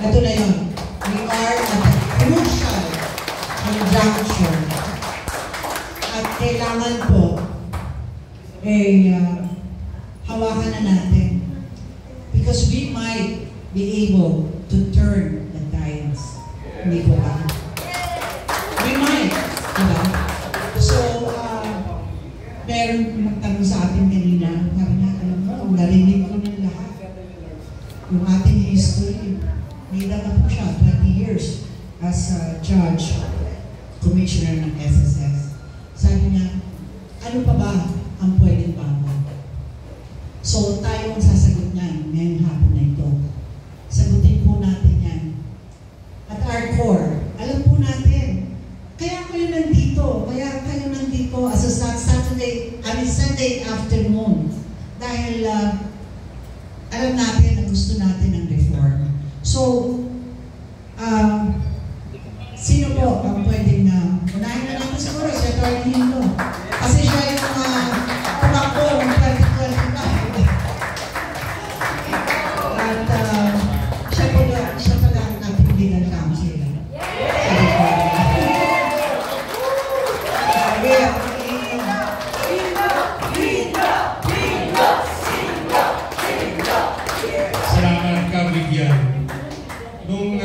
ito na yun. We are at a crucial conjuncture. At kailangan po, hawakan na natin. Because we might be able to turn the tides. Hindi po ba? We might. Diba? So, meron nagtanong sa atin kanina, sabi niya, alam mo, narinig ko ng lahat. Yung ating history, may dala po siya, 20 years as a judge, commissioner ng SSS. Sabi niya, ano pa ba ang pwedeng bago? So, tayo ang sasagot niyan ngayong hapon na ito. Sagutin po natin yan. At our core, alam po natin, kaya kayo nandito as a Sunday afternoon. Dahil alam natin na gusto natin ng reform. So, sino po ang pwedeng unahin na natin siguro si Atty. Hilo. Kasi siya yung tumakbo ng 2025. At siya pala ang ating legal counsel. Salamat ka, Bigyan. Nung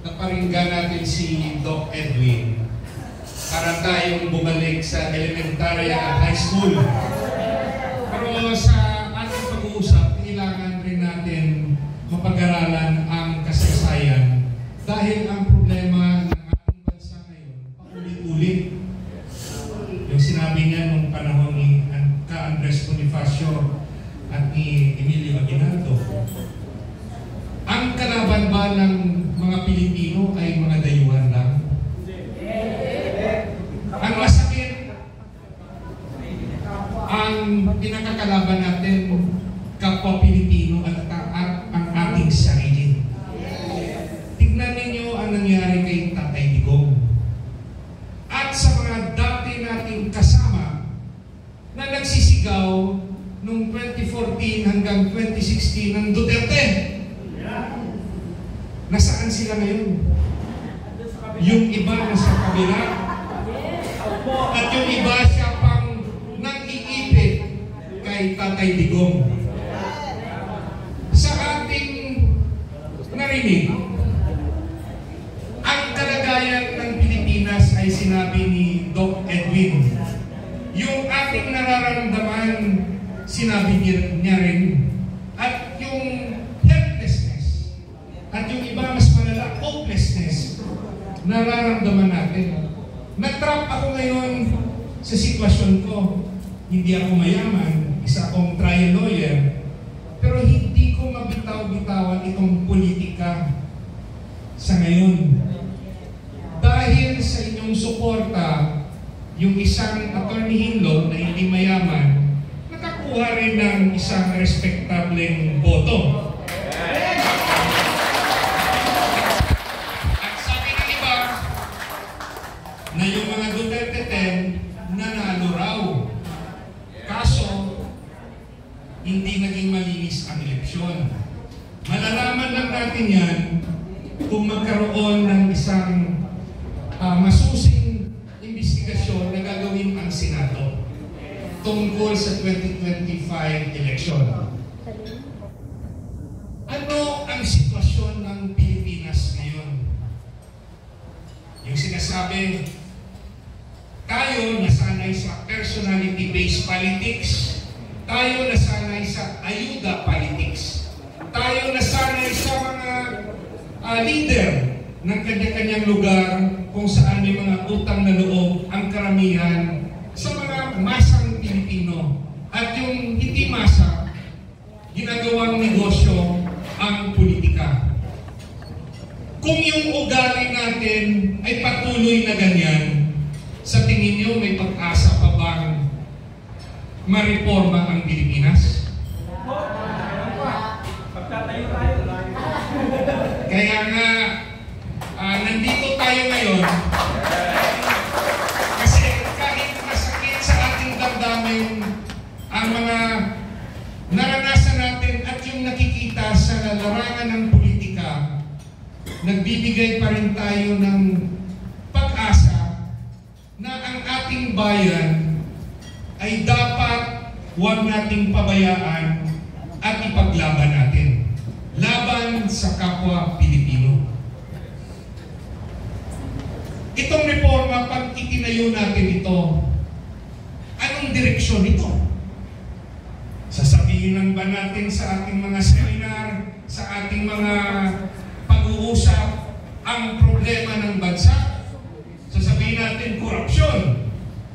naparinggan natin si Doc Edwin, para tayong bumalik sa elementary at high school. Pero sa ating pag-uusap, kailangan rin natin mapag-aralan ang kasaysayan dahil ang problema ng ating bansa ngayon, paulit-ulit. Yung sinabi niya nung panahon ni Andres Bonifacio at ni Emilio Aguinaldo. Ang kalaban ba ng mga Pilipino ay mga dayuhan lang? Ang masakit, ang pinakakalaban natin, kapwa Pilipino at ang ating sarili. Tignan ninyo ang nangyari kay Tatay Digong. At sa mga dati nating kasama na nagsisigaw noong 2014 hanggang 2016 ng Duterte. Nasaan sila ngayon? Yung iba nasa kabila. At yung iba siya pang nag-iipit kay Tatay Digong. Sa ating narinig, ang kalagayan ng Pilipinas ay sinabi ni Doc Edwin. Yung ating nararamdaman, sinabi niya rin. At yung helplessness, at yung iba mas malala, hopelessness, nararamdaman natin. Natrap ako ngayon sa sitwasyon ko. Hindi ako mayaman, isa akong trial lawyer, pero hindi ko mabitaw-bitawan itong politika sa ngayon. Dahil sa inyong suporta, yung isang Atty. Hinlo na hindi mayaman, nakakuha rin ng isang respectableng boto. At sabi ng iba, na yung mga Duterte 10 nanalo raw. Kaso, hindi naging malinis ang eleksyon. Malalaman lang natin yan kung magkaroon ng isang masusing investigasyon na gagawin ang Senado tungkol sa 2025 election. Ano ang sitwasyon ng Pilipinas ngayon? Yung sinasabi, tayo nasanay sa personality-based politics, tayo nasanay sa ayuda politics, tayo nasanay sa mga leader ng kanya-kanyang lugar kung saan may mga utang na loob ang karamihan sa mga masang Pilipino. At yung hindi masa, ginagawang negosyo ang politika. Kung yung ugali natin ay patuloy na ganyan, sa tingin niyo may pag-asa pa bang ma-reforma ang Pilipinas? Kaya nga, nandito tayo ngayon kasi kahit masakit sa ating damdamin ang mga naranasan natin at yung nakikita sa larangan ng politika, nagbibigay pa rin tayo ng pag-asa na ang ating bayan ay dapat huwag nating pabayaan at ipaglaban natin. Laban sa kapwa Pilipino. Itong reforma, pag itinayo natin ito, anong direksyon ito? Sasabihin lang ba natin sa ating mga seminar, sa ating mga pag-uusap, ang problema ng bansa? Sasabihin natin korupsyon,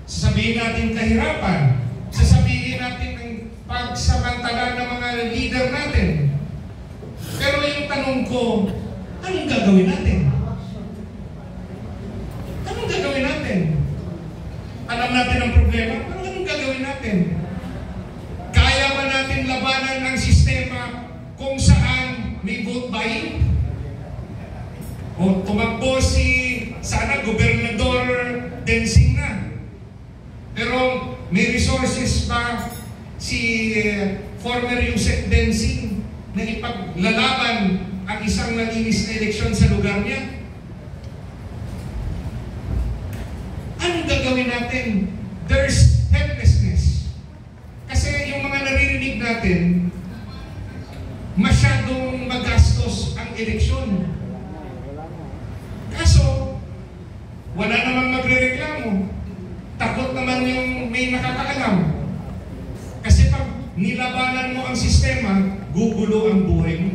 sasabihin natin kahirapan, sasabihin natin ang pagsamantala ng mga leader natin. Pero yung tanong ko, anong gagawin natin? Anong gagawin natin? Alam natin ang problema, pero anong gagawin natin? Kaya ba natin labanan ng sistema kung saan may vote buying? O tumakbo sana Gobernador Densing na. Pero may resources pa si former Yusek Densing na ipaglalaban ang isang nalinis na eleksyon sa lugar niya. Anong gagawin natin? There's helplessness. Kasi yung mga naririnig natin, masyadong magastos ang eleksyon. Kaso, wala namang magrereklamo. Takot naman yung may nakakaalam. Kasi pag nilabanan mo ang sistema, gugulo ang buhay mo.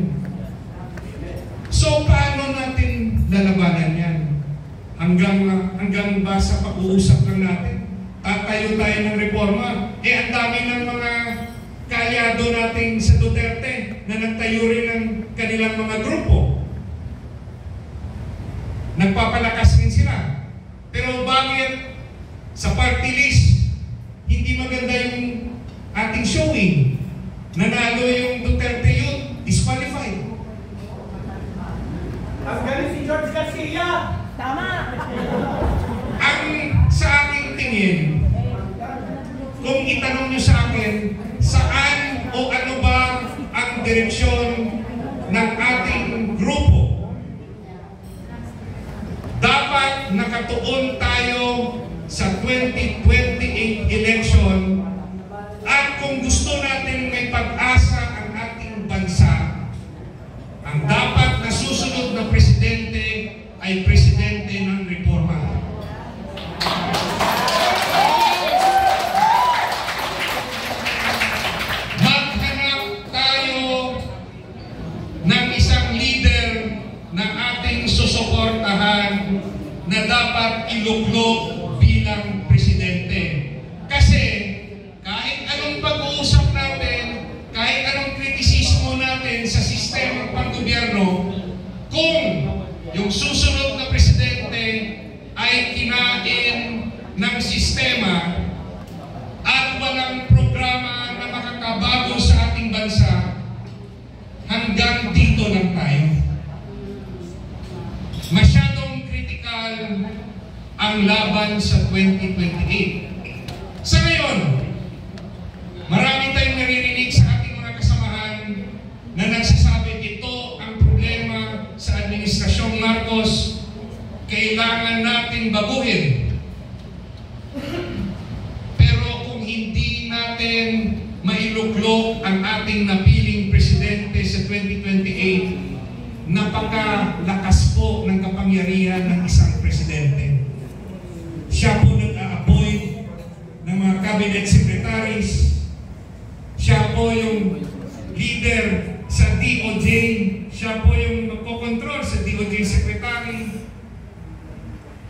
So, paano natin lalabanan yan? Hanggang ba sa pag-uusap lang natin? Tatayo tayo ng reforma. Ang dami ng mga kalyado natin sa Duterte na nagtayo rin ng kanilang mga grupo. Nagpapalakas rin sila. Pero bakit sa party list hindi maganda yung ating showing? Nanalo yung Duterte Youth, disqualified. Ang galing si George Garcia! Tama! Ang sa aking tingin, kung itanong nyo sa akin, saan o ano ba ang direksyon ng ating grupo? Dapat nakatuon tayo sa 2028 election at kung gusto natin may pag-asa ang ating bansa, ang dapat na susunod na presidente ay presidente ng reforma. Maghanap tayo ng isang leader na ating susuportahan na dapat iluklok bilang presidente. Kasi kahit anong pag-uusap natin, kahit anong kritisismo natin sa sistema pang-gobyerno, kung yung susunod na presidente ay kinain ng sistema at walang programa na makakabago sa ating bansa, hanggang dito lang tayo. Masyadong critical ang laban sa 2028. Sa ngayon, marami tayong naririnig sa ating mga kasamahan na nagsasabi ito ang problema sa Administrasyong Marcos, kailangan natin baguhin. Pero kung hindi natin mailuklok ang ating napiling presidente sa 2028, napakalakas po ng kapangyarihan ng isang presidente. Siya po nag-a-appoint ng mga cabinet secretaries. Siya po yung leader sa DOJ. Siya po yung magkocontrol sa DOJ secretary.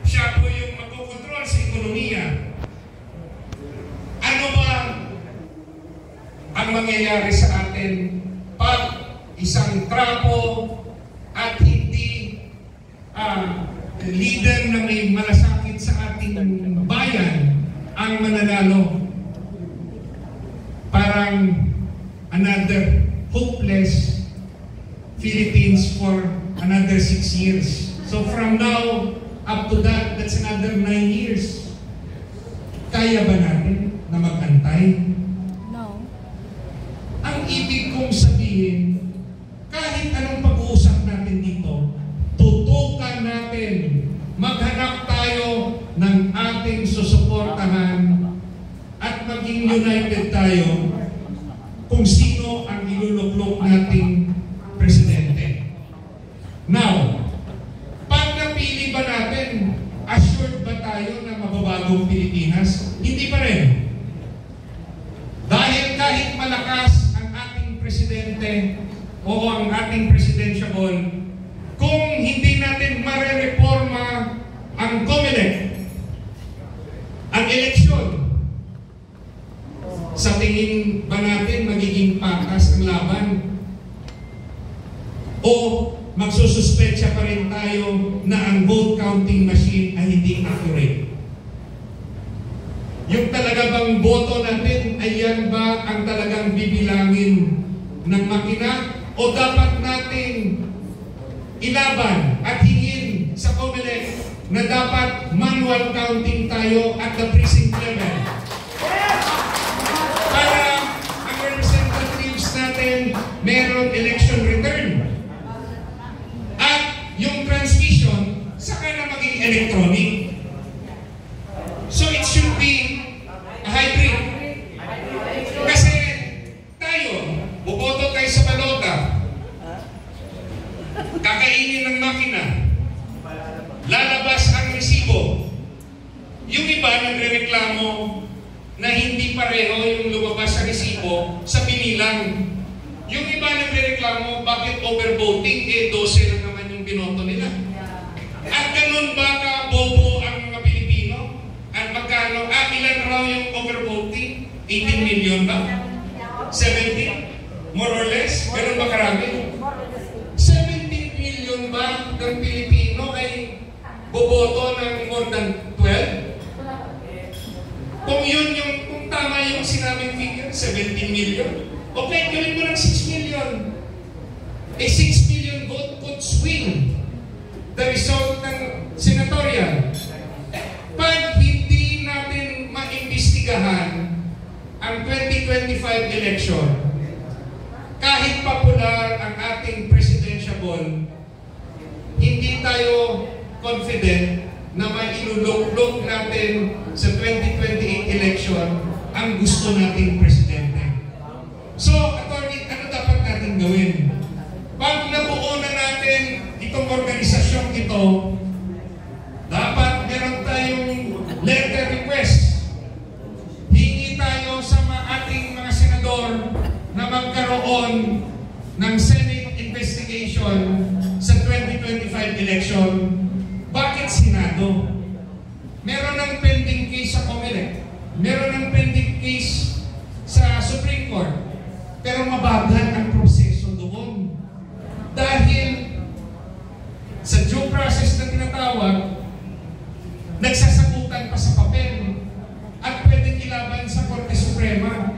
Siya po yung magkocontrol sa ekonomiya. Ano ba ang mangyayari sa atin pag isang trapo at hindi leader na may malasakit sa ating bayan ang mananalo? Parang another hopeless Philippines for another 6 years. So from now up to that, that's another 9 years. Kaya ba natin na mag-antay? No. Ang ibig kong sabihin, kahit anong pag-uusap natin dito, ating susuportahan at maging united tayo kung sino ang iluluklok nating presidente. Now, pag napili ba natin, assured ba tayo na mababagong Pilipinas? Hindi pa rin. Dahil kahit malakas ang ating presidente o ang ating presidentiable, kung hindi natin marereforma ang COMELEC, ang eleksyon, sa tingin ba natin magiging patas ang laban? O magsususpetsya pa rin tayo na ang vote counting machine ay hindi accurate? Yung talaga bang boto natin ay yan ba ang talagang bibilangin ng makina? O dapat nating ilaban at hingin sa COMELEC na dapat manual counting tayo at the precinct level? Para ang representatives natin meron election return. At yung transmission, saka na maging electronic. So it should be a hybrid. Kasi tayo, buboto tayo sa balota, kakainin ng makina, lalabas ang resibo. Yung iba nagrereklamo na hindi pareho yung lumabas sa resibo sa pinilang. Yung iba nagrereklamo bakit overvoting, 12 lang naman yung binoto nila. At ganun ba ka-bobo ang mga Pilipino? At magkano? Ilan raw yung overvoting? 18 million ba? 17? More or less? Ganun ba karami? 17 million ba ng Pilipino ay boboto ng more than 12? Kung tama yung sinabing figure, 17 million, okay, gawin mo ng 6 million. A 6 million vote could swing the result ng senatorial. Pag hindi natin maimbestigahan ang 2025 election, kahit popular ang ating presidentiable, hindi tayo confident na may iluluklok natin sa 2028 election ang gusto nating presidente. So, attorney, ano dapat natin gawin? Pag nabuo na natin itong organisasyong ito, dapat meron tayong letter request. Hingi tayo sa ating mga senador na magkaroon ng Senate investigation sa 2025 election. Bakit Senado? Meron ng pending case sa COMELEC. Meron ng pending case sa Supreme Court. Pero mabagal ang proseso doon. Dahil sa due process na tinatawag, nagsasagutan pa sa papel at pwedeng ilaban sa Korte Suprema.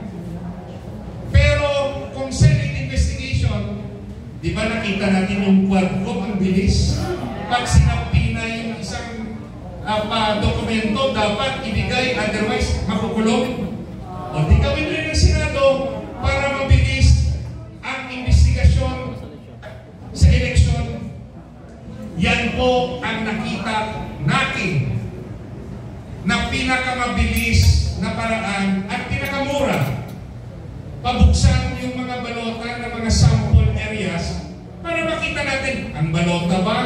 Pero kung Senate investigation, di ba nakita natin yung quadro, ang bilis? Pag sinabi na yung isang dokumento, dapat ibigay, otherwise makukulong. O di gawin rin ng Senado para mabilis ang investigasyon sa eleksyon. Yan po ang nakita natin na pinakamabilis na paraan at pinakamura. Pabuksan yung mga balota ng mga sample areas para makita natin, ang balota ba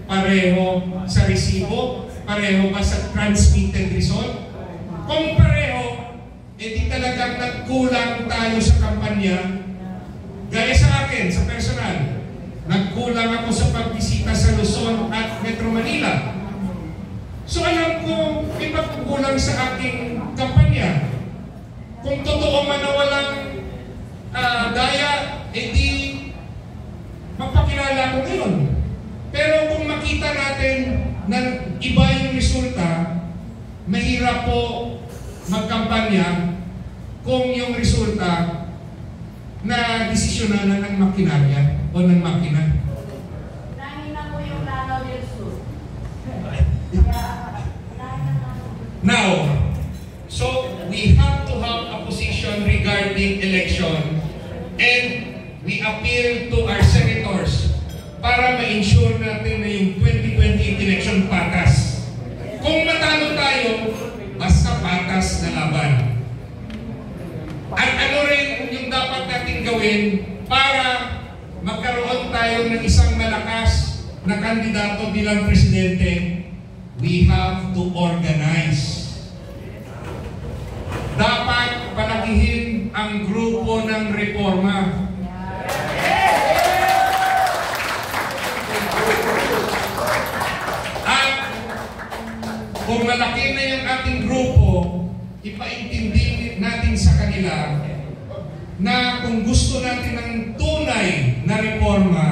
pareho sa resibo? Pareho ba sa transmitted result? Kung pareho, edi talagang nagkulang tayo sa kampanya. Gaya sa akin, sa personal, nagkulang ako sa pagbisita sa Luzon at Metro Manila. So alam ko, may pagkukulang sa aking kampanya. Kung totoo man na walang daya, edi magpakilala ko ngayon. Pero kung makita natin na iba yung resulta, mahirap po magkampanya kung yung resulta na desisyonan ng makinarya o ng makina. Unahin na po yung Lanao del Sur. Now, so we have to have a position regarding election, and we appeal to our senators para ma-ensure natin na yung 2028 election patas. Kung matalo tayo, gagawin para magkaroon tayo ng isang malakas na kandidato bilang presidente? We have to organize. Dapat palakihin ang grupo ng reforma. At kung malaki na yung ating grupo, ipaintindi natin sa kanila na kung gusto natin ng tunay na reforma,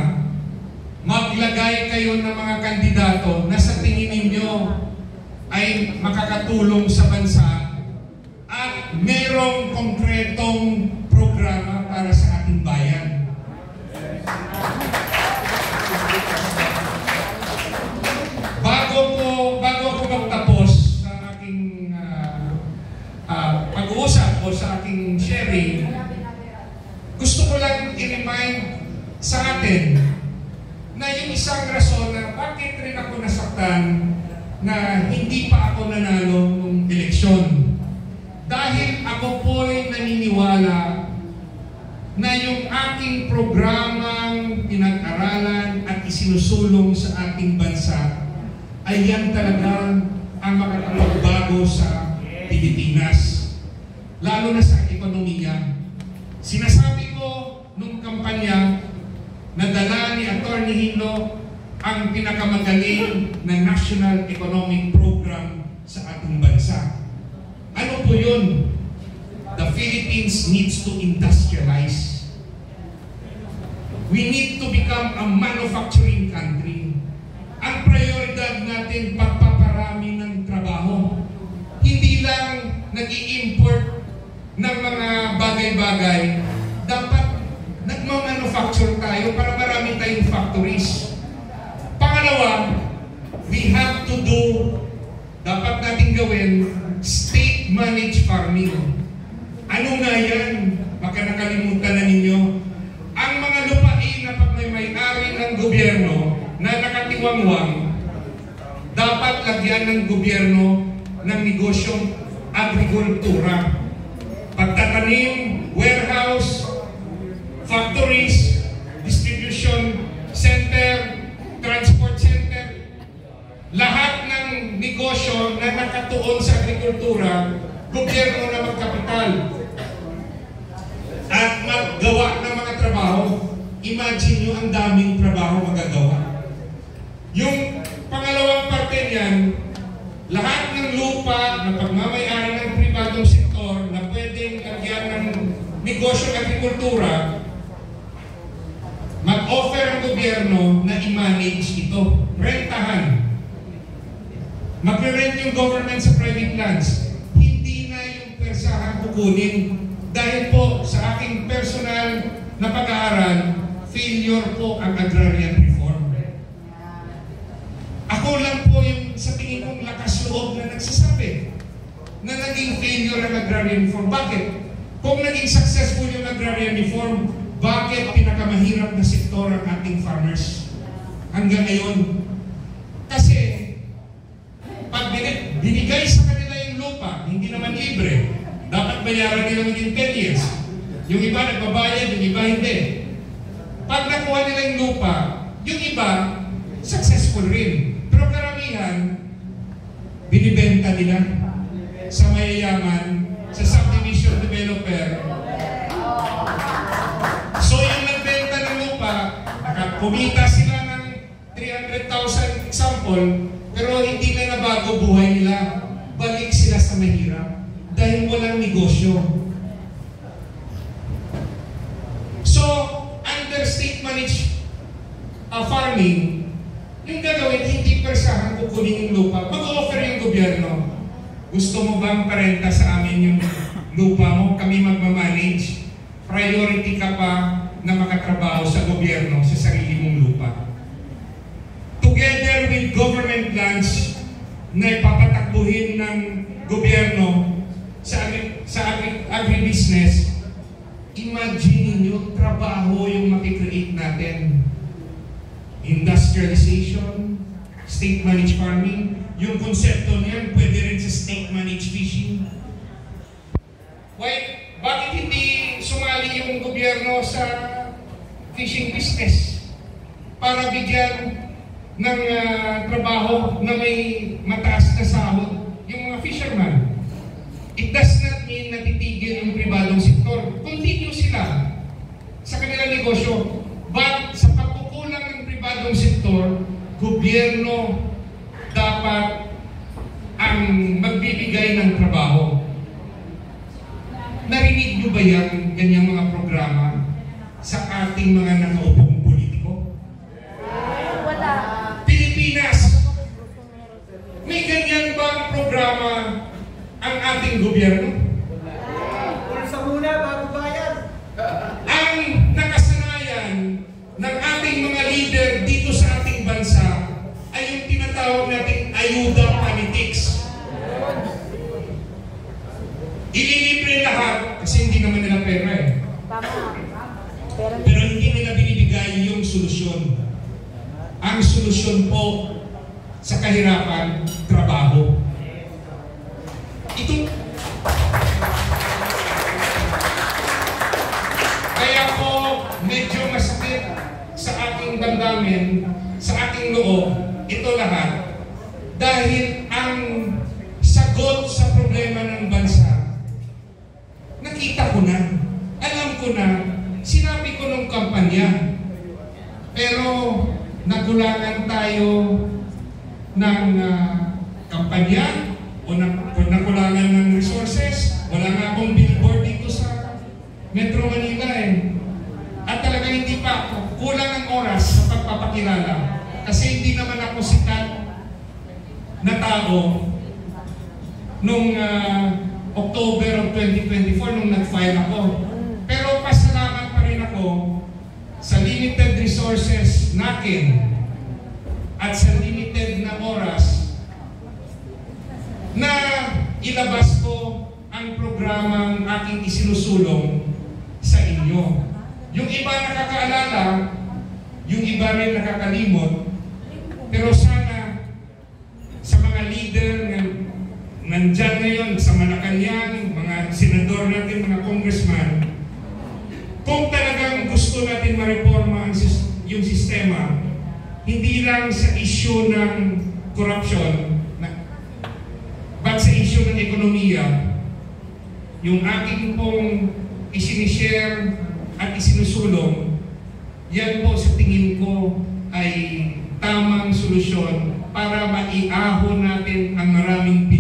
maglagay kayo ng mga kandidato na sa tingin ninyo ay makakatulong sa bansa at merong konkretong programa para sa ating bayan. Bago ko magtapos sa aking pag-uusap o sa aking sharing, gusto ko lang i-remind sa atin na yung isang rason na bakit rin ako nasaktan na hindi pa ako nanalo ng eleksyon. Dahil ako po'y naniniwala na yung aking programang pinag-aralan at isinusulong sa ating bansa ay yan talaga ang makakapagbago sa Pilipinas, lalo na sa ekonomiya. Sinasabi ko nung kampanya na dala ni Atty. Hino ang pinakamagaling na National Economic Program sa ating bansa. Ano po yun? The Philippines needs to industrialize. We need to become a manufacturing country. Ang prioridad natin pagpaparami ng trabaho. Hindi lang nag-i-import ng mga bagay-bagay. Dapat nagmamanufacture tayo para marami tayong factories. Pangalawa, we have to do, dapat natin gawin, state-managed farming. Ano nga yan? Baka nakalimutan na ninyo. Ang mga lupain na pag may-ari ng gobyerno na nakatiwangwang, dapat lagyan ng gobyerno ng negosyong agrikultura. Pagtatanim, warehouse, factories, distribution center, transport center, lahat ng negosyo na nakatuon sa agrikultura, gobyerno na magkapital at maggawa ng mga trabaho. Imagine nyo ang daming trabaho magagawa. Yung pangalawang parte niyan, lahat ng lupa na pagmamayari ng pribadong sektor na pwedeng lagyan ng negosyo ng agrikultura, mag-offer ang gobyerno na i-manage ito. Rentahan. Magre-rent yung government sa private lands. Hindi na yung persahan kukunin. Dahil po sa aking personal na pag-aaral, failure po ang agrarian reform. Ako lang po yung sa tingin kong lakas loob na nagsasabi na naging failure ang agrarian reform. Bakit? Kung naging successful yung agrarian reform, bakit pinakamahirap na sektor ang ating farmers hanggang ngayon? Kasi pag binigay sa kanila yung lupa, hindi naman libre. Dapat bayaran nila within 10 years. Yung iba nagbabayad, yung iba hindi. Pag nakuha nila yung lupa, yung iba successful rin. Pero karamihan, binibenta nila sa mayayaman, sa subdivision developer. So yung nagbenta ng lupa, kumita sila ng 300,000 example, pero hindi na nabago buhay nila. Balik sila sa mahirap dahil walang negosyo. So, under state-managed farming, yung gagawin, hindi persahan kukunin yung lupa. Mag-offer yung gobyerno. Gusto mo bang parenta sa amin yung lupa mo? Kami magmamanage. Priority ka pa na makatrabaho sa gobyerno sa sarili mong lupa. Together with government lands na ipapatakbuhin ng gobyerno sa agribusiness, imagine niyo trabaho yung makikreate natin. Industrialization, state-managed farming, yung konsepto niyan pwede rin sa state-managed fishing. Bakit hindi sumali yung gobyerno sa fishing business para bigyan ng trabaho na may mataas na sahod yung mga fisherman. It does not mean na titigil yung pribadong sektor. Continue sila sa kanilang negosyo. But sa pagkukulang ng pribadong sektor, gobyerno dapat ang magbibigay ng trabaho. Narinig nyo ba yan, ganyang mga programa sa ating mga nakaupong politiko? Wala. Pilipinas, may ganyan bang programa ang ating gobyerno? Pulsa muna bago bayad. Ang nakasanayan ng ating mga leader dito sa ating bansa ay yung tinatawag nating ayuda politics. Ililibre lahat kasi hindi naman nila pera eh. Pero hindi nila binibigay yung solusyon. Ang solusyon po sa kahirapan, trabaho. Ito. Kaya po medyo masakit sa ating damdamin, sa ating loob, ito lahat. Dahil ang sagot sa problema ng bansa, nakita ko na, alam ko na, sinabi ko nung kampanya. Pero nagulangan tayo ng kampanya o nakulangan ng resources. Wala nga akong billboard dito sa Metro Manila eh. At talaga hindi pa, kulang ang oras sa pagpapakilala. Kasi hindi naman ako sikat na tao nung October of 2024 nung nag-file ako. Pero pasalamat pa rin ako sa limited resources natin at sa limited na oras na ilabas ko ang programang aking isinusulong sa inyo. Yung iba nakakaalala, yung iba rin nakakalimot, pero sana sa mga leader na nandyan ngayon sa Malacanang, mga senador natin, mga congressman, kung talagang gusto natin ma-reforma yung sistema, hindi lang sa issue ng corruption, but sa issue ng ekonomiya, yung aking pong isinishare at isinusulong, yan po sa tingin ko ay tamang solusyon para maiahon natin ang maraming